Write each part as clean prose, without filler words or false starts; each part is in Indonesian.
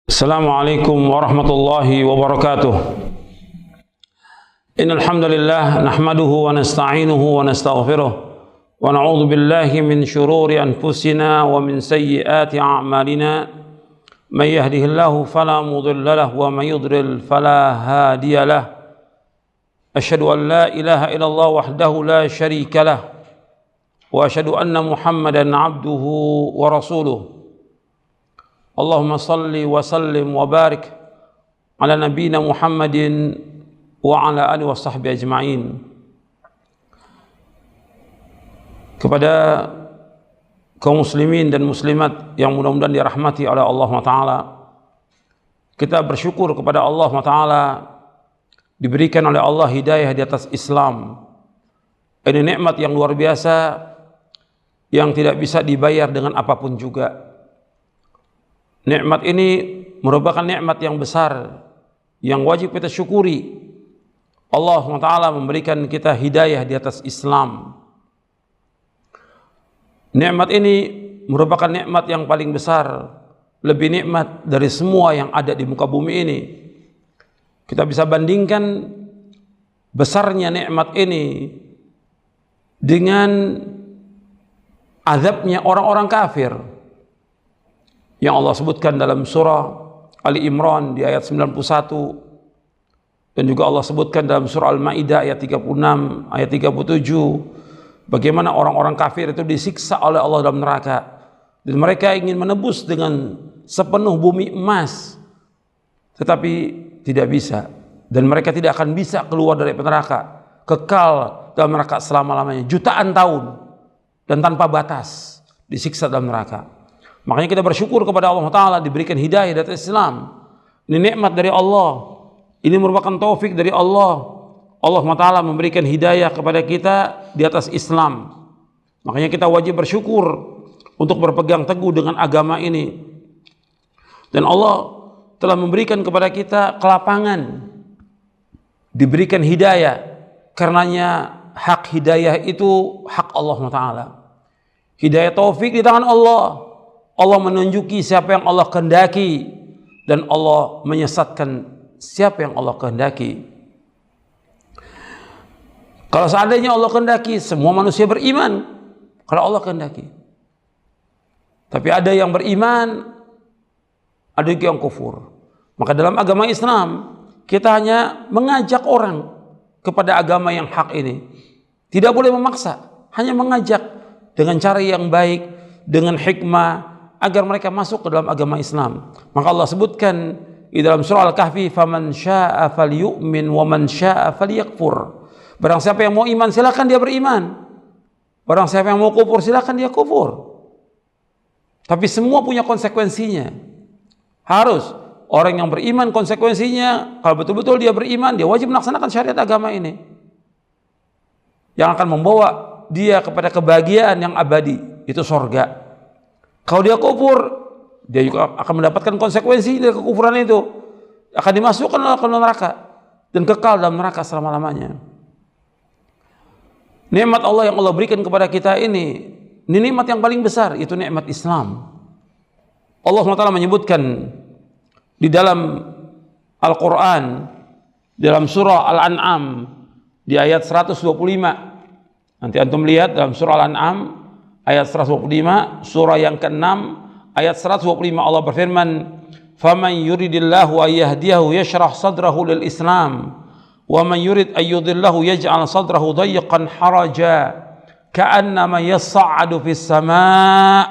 Assalamualaikum warahmatullahi wabarakatuh. Innal hamdalillah nahmaduhu wa nasta'inuhu wa nastaghfiruh wa na'udzu billahi min shururi anfusina wa min sayyiati a'malina. May yahdihillahu fala mudilla lahu wa may yudlil fala hadiya lahu. Asyhadu an la ilaha illallah wahdahu la syarika lahu wa asyhadu anna Muhammadan 'abduhu wa rasuluh. Allahumma salli wa sallim wa barik ala nabiyyina Muhammadin wa ala alihi wa sahbihi ajma'in. Kepada kaum muslimin dan muslimat yang mudah-mudahan dirahmati oleh Allah Ta'ala, kita bersyukur kepada Allah Ta'ala diberikan oleh Allah hidayah di atas Islam. Ini nikmat yang luar biasa yang tidak bisa dibayar dengan apapun juga. Nikmat ini merupakan nikmat yang besar yang wajib kita syukuri. Allah SWT memberikan kita hidayah di atas Islam. Nikmat ini merupakan nikmat yang paling besar, lebih nikmat dari semua yang ada di muka bumi ini. Kita bisa bandingkan besarnya nikmat ini dengan azabnya orang-orang kafir yang Allah sebutkan dalam surah Ali Imran di ayat 91, dan juga Allah sebutkan dalam surah Al-Maidah ayat 36, ayat 37, bagaimana orang-orang kafir itu disiksa oleh Allah dalam neraka, dan mereka ingin menebus dengan sepenuh bumi emas, tetapi tidak bisa, dan mereka tidak akan bisa keluar dari neraka, kekal dalam neraka selama-lamanya, jutaan tahun dan tanpa batas disiksa dalam neraka. Makanya kita bersyukur kepada Allah Ta'ala diberikan hidayah dari Islam. Ini nikmat dari Allah. Ini merupakan taufik dari Allah. Allah Ta'ala memberikan hidayah kepada kita di atas Islam. Makanya kita wajib bersyukur untuk berpegang teguh dengan agama ini. Dan Allah telah memberikan kepada kita kelapangan, diberikan hidayah. Karenanya hak hidayah itu hak Allah Ta'ala. Hidayah taufik di tangan Allah. Allah menunjuki siapa yang Allah kehendaki, dan Allah menyesatkan siapa yang Allah kehendaki. Kalau seandainya Allah kehendaki, semua manusia beriman. Kalau Allah kehendaki. Tapi ada yang beriman, ada yang kufur. Maka dalam agama Islam, kita hanya mengajak orang kepada agama yang hak ini. Tidak boleh memaksa, hanya mengajak dengan cara yang baik, dengan hikmah, agar mereka masuk ke dalam agama Islam. Maka Allah sebutkan di dalam surah Al-Kahfi, "Faman syaa'a falyu'min wa man syaa'a falyakfur." Barang siapa yang mau iman, silakan dia beriman. Barang siapa yang mau kufur, silakan dia kufur. Tapi semua punya konsekuensinya. Harus orang yang beriman, konsekuensinya kalau betul-betul dia beriman, dia wajib melaksanakan syariat agama ini, yang akan membawa dia kepada kebahagiaan yang abadi, itu surga. Kalau dia kufur, dia juga akan mendapatkan konsekuensi dari kekufuran itu, akan dimasukkan ke neraka dan kekal dalam neraka selama-lamanya. Nikmat Allah yang Allah berikan kepada kita ini nikmat yang paling besar, itu nikmat Islam. Allah SWT menyebutkan di dalam Al-Quran, dalam surah Al-An'am di ayat 125. Nanti antum lihat dalam surah Al-An'am ayat 125, surah yang ke-6, ayat 125, Allah berfirman, "Faman yuridillahu ayyahdiyahu yashrah sadrahu lil Islam, wa man yurid ayyudillahu yaj'al sadrahu dayyqan haraja, ka'annama yas'adu fis sama',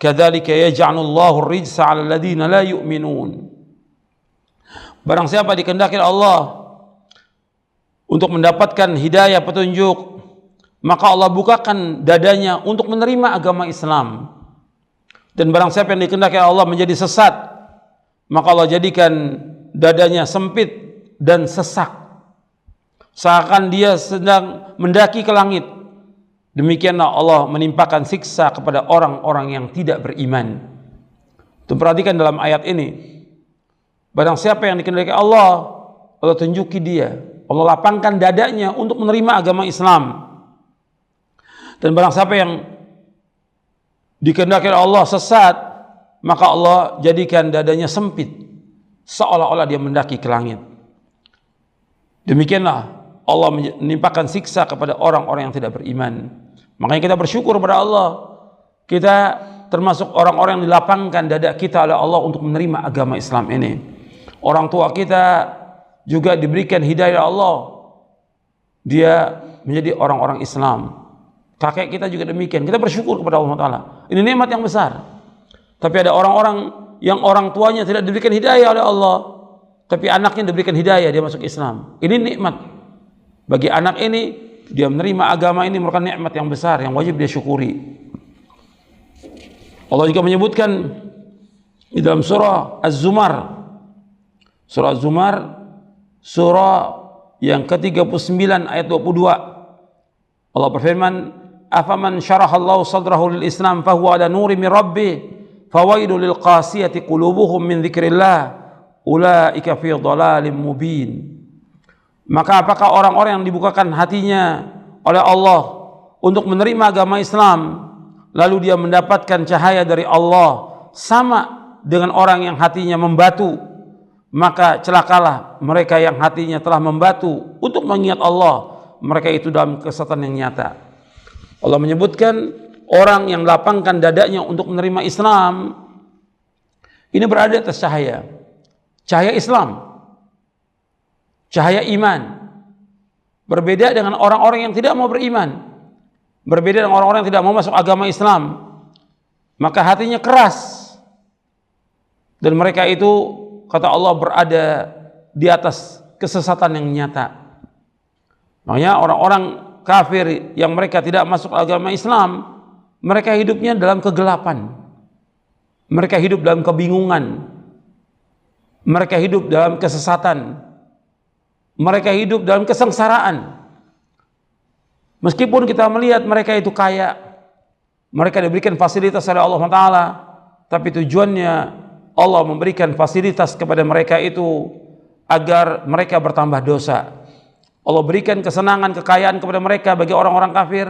kadzalika yaj'alullahu ar-rijsa 'alal ladzina la yu'minun." Barang siapa dikehendaki Allah untuk mendapatkan hidayah petunjuk, maka Allah bukakan dadanya untuk menerima agama Islam. Dan barang siapa yang dikehendaki Allah menjadi sesat, maka Allah jadikan dadanya sempit dan sesak, seakan dia sedang mendaki ke langit. Demikianlah Allah menimpakan siksa kepada orang-orang yang tidak beriman. Itu perhatikan dalam ayat ini. Barang siapa yang dikehendaki Allah, Allah tunjuki dia, Allah lapangkan dadanya untuk menerima agama Islam. Dan barang siapa yang dikehendaki Allah sesat, maka Allah jadikan dadanya sempit seolah-olah dia mendaki ke langit. Demikianlah Allah menimpakan siksa kepada orang-orang yang tidak beriman. Makanya kita bersyukur kepada Allah. Kita termasuk orang-orang yang dilapangkan dada kita oleh Allah untuk menerima agama Islam ini. Orang tua kita juga diberikan hidayah Allah. Dia menjadi orang-orang Islam. Kakek kita juga demikian. Kita bersyukur kepada Allah Ta'ala. Ini nikmat yang besar. Tapi ada orang-orang yang orang tuanya tidak diberikan hidayah oleh Allah, tapi anaknya diberikan hidayah, dia masuk Islam. Ini nikmat. Bagi anak ini, dia menerima agama ini merupakan nikmat yang besar yang wajib dia syukuri. Allah juga menyebutkan di dalam surah Az-Zumar. Surah Az-Zumar, surah yang ke-39 ayat 22. Allah berfirman, "Afaman syarahallahu sadrahu lil Islam fahuwa ala nuri min rabbih, fawailu lil qasiyati qulubuhum min dzikrillah, ulaika fi dhalalim mubin." Maka apakah orang-orang yang dibukakan hatinya oleh Allah untuk menerima agama Islam, lalu dia mendapatkan cahaya dari Allah, sama dengan orang yang hatinya membatu? Maka celakalah mereka yang hatinya telah membatu untuk mengingat Allah, mereka itu dalam kesesatan yang nyata. Allah menyebutkan orang yang lapangkan dadanya untuk menerima Islam ini berada atas cahaya Islam, cahaya iman. Berbeda dengan orang-orang yang tidak mau beriman, berbeda dengan orang-orang yang tidak mau masuk agama Islam, maka hatinya keras dan mereka itu, kata Allah, berada di atas kesesatan yang nyata. Makanya orang-orang kafir yang mereka tidak masuk agama Islam, mereka hidupnya dalam kegelapan, mereka hidup dalam kebingungan, mereka hidup dalam kesesatan, mereka hidup dalam kesengsaraan. Meskipun kita melihat mereka itu kaya, mereka diberikan fasilitas oleh Allah Ta'ala, tapi tujuannya Allah memberikan fasilitas kepada mereka itu agar mereka bertambah dosa. Allah berikan kesenangan, kekayaan kepada mereka bagi orang-orang kafir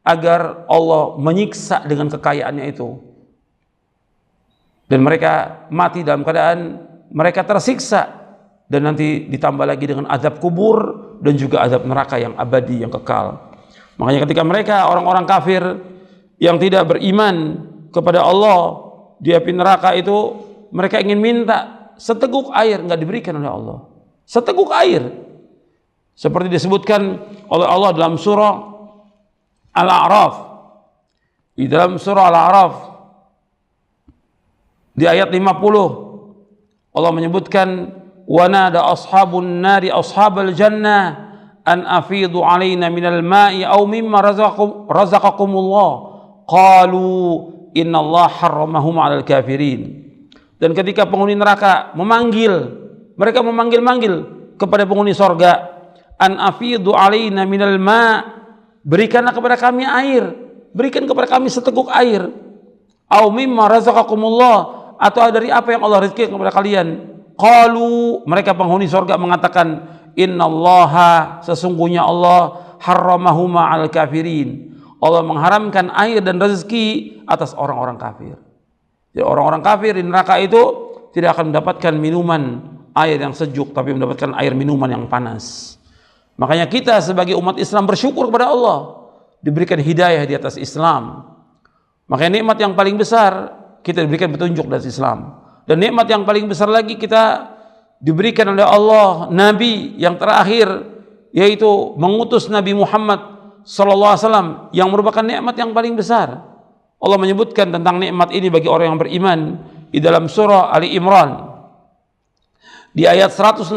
agar Allah menyiksa dengan kekayaannya itu. Dan mereka mati dalam keadaan mereka tersiksa, dan nanti ditambah lagi dengan azab kubur dan juga azab neraka yang abadi, yang kekal. Makanya ketika mereka orang-orang kafir yang tidak beriman kepada Allah di api neraka itu, mereka ingin minta seteguk air, nggak diberikan oleh Allah. Seteguk air, seperti disebutkan oleh Allah dalam surah Al-A'raf. Di dalam surah Al-A'raf di ayat 50 Allah menyebutkan, wa nada ashabun nari ashabal jannah an afidu alaina minal ma'i aw mimma razaqakumullah qalu innallaha harramahum 'alal kafirin. Dan ketika penghuni neraka mereka memanggil kepada penghuni sorga, an afidu alaina minal ma', berikanlah kepada kami air, berikan kepada kami seteguk air, aw mimma razaqakumullah, atau dari apa yang Allah rizkikan kepada kalian. Qalu, mereka penghuni sorga mengatakan, innallaha, sesungguhnya Allah, harramahuma 'alal kafirin, Allah mengharamkan air dan rezeki atas orang-orang kafir. Jadi orang-orang kafir di neraka itu tidak akan mendapatkan minuman air yang sejuk, tapi mendapatkan air minuman yang panas. Makanya kita sebagai umat Islam bersyukur kepada Allah diberikan hidayah di atas Islam. Makanya nikmat yang paling besar kita diberikan petunjuk dari Islam. Dan nikmat yang paling besar lagi kita diberikan oleh Allah Nabi yang terakhir, yaitu mengutus Nabi Muhammad sallallahu alaihi wasallam, yang merupakan nikmat yang paling besar. Allah menyebutkan tentang nikmat ini bagi orang yang beriman di dalam surah Ali Imran di ayat 164.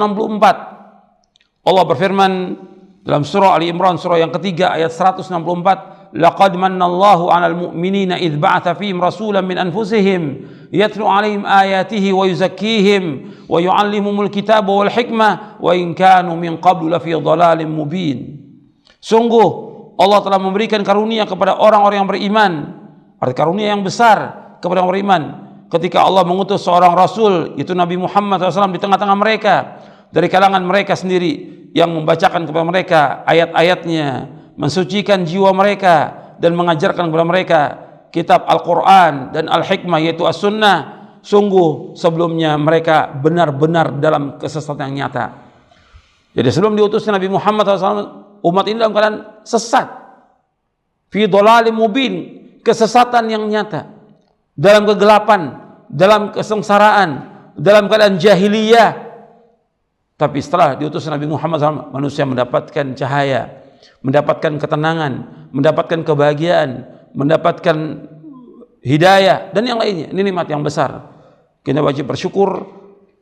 Allah berfirman dalam surah Ali Imran, surah yang ketiga ayat 164, laqad mannallahu 'alal mu'minina idz ba'atsa fihim rasulan min anfusihim yatlu 'alaihim ayatihi wa yuzakkihim wa yu'allimuhumul kitaba wal hikmah wa in kanu min qablu lafi dhalalin mubin. Sungguh Allah telah memberikan karunia kepada orang-orang yang beriman, arti karunia yang besar kepada orang beriman, ketika Allah mengutus seorang rasul, itu Nabi Muhammad SAW, di tengah-tengah mereka dari kalangan mereka sendiri, yang membacakan kepada mereka ayat-ayatnya, mensucikan jiwa mereka dan mengajarkan kepada mereka kitab Al-Quran dan Al-Hikmah, yaitu As-Sunnah, sungguh sebelumnya mereka benar-benar dalam kesesatan yang nyata. Jadi sebelum diutusnya Nabi Muhammad SAW, umat ini dalam keadaan sesat, fi dhalalim mubin, kesesatan yang nyata, dalam kegelapan, dalam kesengsaraan, dalam keadaan jahiliyah. Tapi setelah diutusnya Nabi Muhammad SAW, manusia mendapatkan cahaya, mendapatkan ketenangan, mendapatkan kebahagiaan, mendapatkan hidayah dan yang lainnya. Ini nikmat yang besar. Kita wajib bersyukur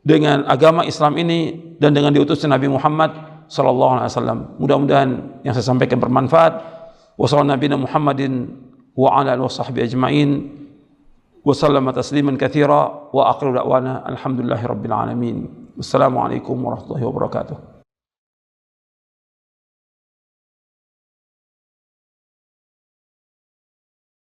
dengan agama Islam ini dan dengan diutusnya Nabi Muhammad sallallahu alaihi wasallam. Mudah-mudahan yang saya sampaikan bermanfaat. Wassallallahu nabiyana Muhammadin wa ala alihi washabbihi ajmain. Wa sallama tasliman katsira wa akhiru da'wana alhamdulillahirabbil alamin. Wassalamualaikum warahmatullahi wabarakatuh.